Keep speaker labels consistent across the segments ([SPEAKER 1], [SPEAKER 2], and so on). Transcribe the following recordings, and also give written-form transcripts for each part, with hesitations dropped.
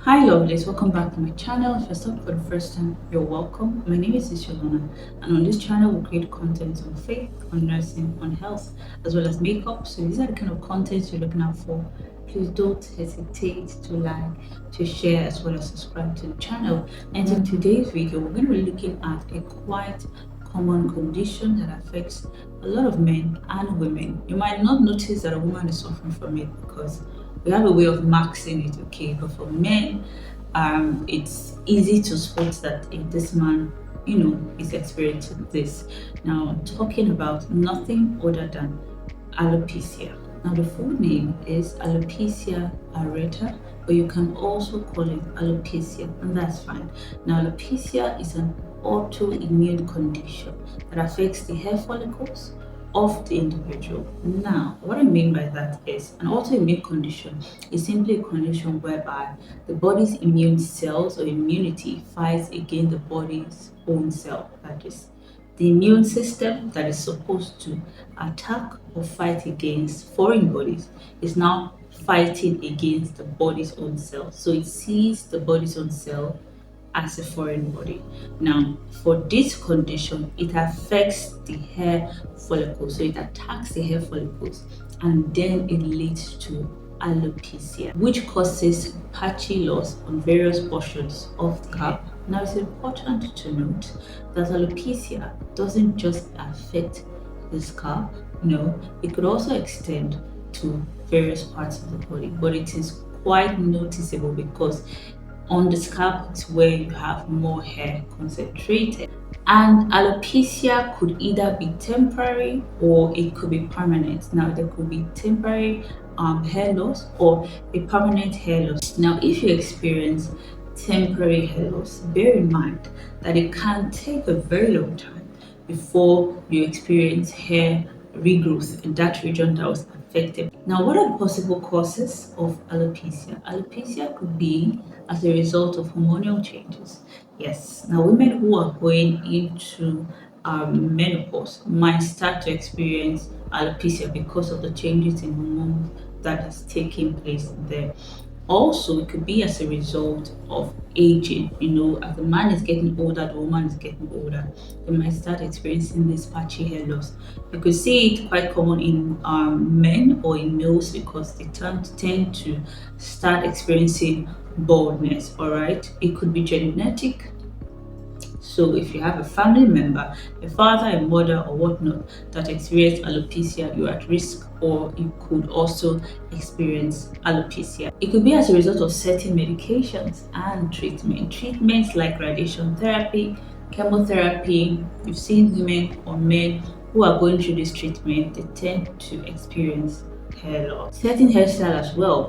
[SPEAKER 1] Hi lovelies, welcome back to my channel. If you're stuck for the first time, you're welcome. My name is Shalona, and on this channel we create content on faith, on nursing, on health, as well as makeup. So these are the kind of contents you're looking out for. Please don't hesitate to like, to share, as well as subscribe to the channel. And in today's video, we're going to be looking at a quite common condition that affects a lot of men and women. You might not notice that a woman is suffering from it because we have a way of maxing it, okay? But for men, it's easy to spot that if this man, is experiencing this. Now, I'm talking about nothing other than alopecia. Now, the full name is alopecia areata, but you can also call it alopecia, and that's fine. Now, alopecia is an autoimmune condition that affects the hair follicles of the individual. Now, what I mean by that is an autoimmune condition is simply a condition whereby the body's immune cells or immunity fights against the body's own cell. That is, the immune system that is supposed to attack or fight against foreign bodies is now fighting against the body's own cell. So it sees the body's own cell as a foreign body. Now, for this condition, it affects the hair follicles. So it attacks the hair follicles and then it leads to alopecia, which causes patchy loss on various portions of the scalp. Now, it's important to note that alopecia doesn't just affect the scalp, no, it could also extend to various parts of the body, but it is quite noticeable because on the scalp is where you have more hair concentrated. And alopecia could either be temporary or it could be permanent. Now, there could be temporary hair loss or a permanent hair loss. Now, if you experience temporary hair loss, bear in mind that it can take a very long time before you experience hair regrowth in that region that was affected. Now, what are the possible causes of alopecia? Alopecia could be as a result of hormonal changes. Yes, now women who are going into menopause might start to experience alopecia because of the changes in hormones that is taking place there. Also, it could be as a result of aging. As the man is getting older, the woman is getting older. They might start experiencing this patchy hair loss. You could see it quite common in men or in males because they tend to start experiencing baldness. All right, it could be genetic. So if you have a family member, a father, a mother, or whatnot that experienced alopecia, you're at risk, or you could also experience alopecia. It could be as a result of certain medications and treatment. Treatments like radiation therapy, chemotherapy. You've seen women or men who are going through this treatment, they tend to experience hair loss. Certain hairstyle as well,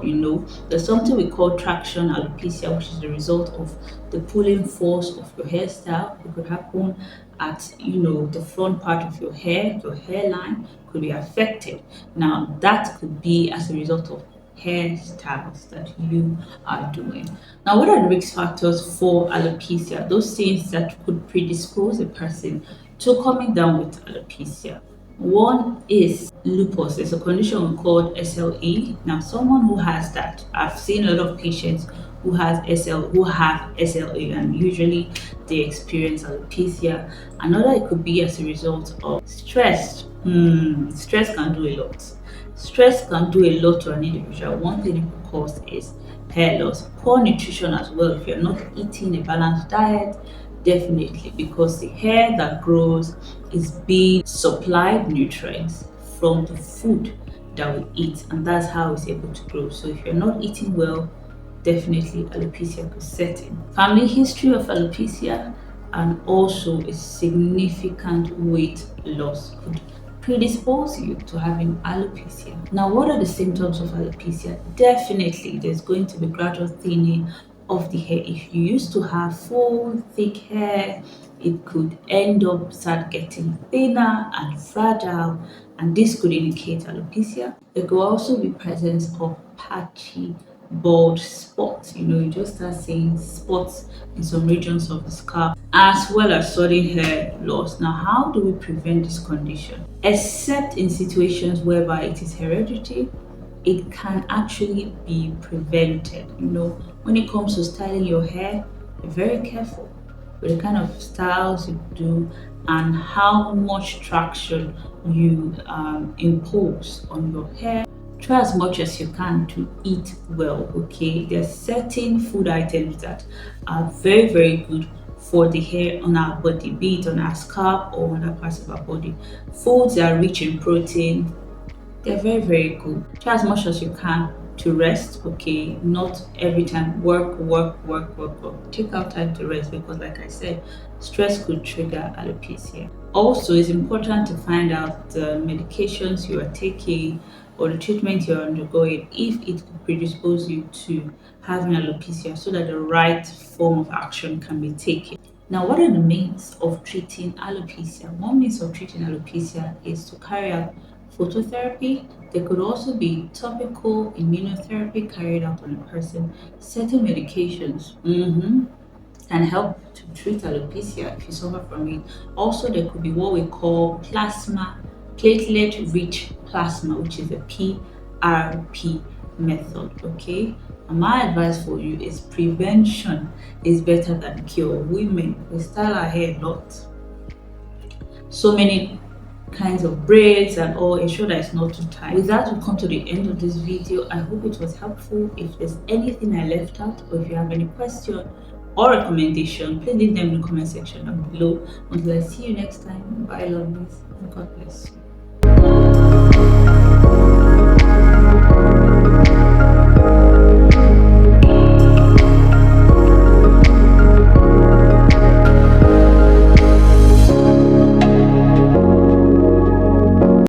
[SPEAKER 1] there's something we call traction alopecia, which is the result of the pulling force of your hairstyle. It could happen at the front part of your hairline could be affected. Now that could be as a result of hairstyles that you are doing. Now, what are the risk factors for alopecia? Those things that could predispose a person to coming down with alopecia. One is lupus. It's a condition called SLE. Now, someone who has that, I've seen a lot of patients who have SLE, and usually they experience alopecia. Another, it could be as a result of stress. Stress can do a lot. Stress can do a lot to an individual. One thing it could cause is hair loss, poor nutrition as well. If you're not eating a balanced diet, definitely, because the hair that grows is being supplied nutrients from the food that we eat, and that's how it's able to grow. So if you're not eating well, definitely alopecia could set in. Family history of alopecia and also a significant weight loss could predispose you to having alopecia. Now, what are the symptoms of alopecia? Definitely, there's going to be gradual thinning of the hair. If you used to have full, thick hair, it could end up start getting thinner and fragile, and this could indicate alopecia. There could also be presence of patchy bald spots. You just start seeing spots in some regions of the scalp, as well as sudden hair loss. Now, how do we prevent this condition? Except in situations whereby it is hereditary it can actually be prevented. When it comes to styling your hair, be very careful with the kind of styles you do and how much traction you impose on your hair. Try as much as you can to eat well, okay? There are certain food items that are very, very good for the hair on our body, be it on our scalp or on other parts of our body. Foods that are rich in protein, they're very, very good. Try as much as you can to rest, okay? Not every time work, work, work, work, work. Take out time to rest because, like I said, stress could trigger alopecia. Also, it's important to find out the medications you are taking or the treatment you're undergoing if it could predispose you to having alopecia so that the right form of action can be taken. Now, what are the means of treating alopecia? One means of treating alopecia is to carry out phototherapy. There could also be topical immunotherapy carried out on a person. Certain medications can help to treat alopecia if you suffer from it. Also, there could be what we call plasma, platelet-rich plasma, which is a PRP method. Okay, and my advice for you is prevention is better than cure. Women, we style our hair a lot, so many kinds of braids and all, ensure that it's not too tight. With that, we come to the end of this video. I hope it was helpful. If there's anything I left out or if you have any question or recommendation, please leave them in the comment section down below. Until I see you next time, bye lovelies, and God bless you.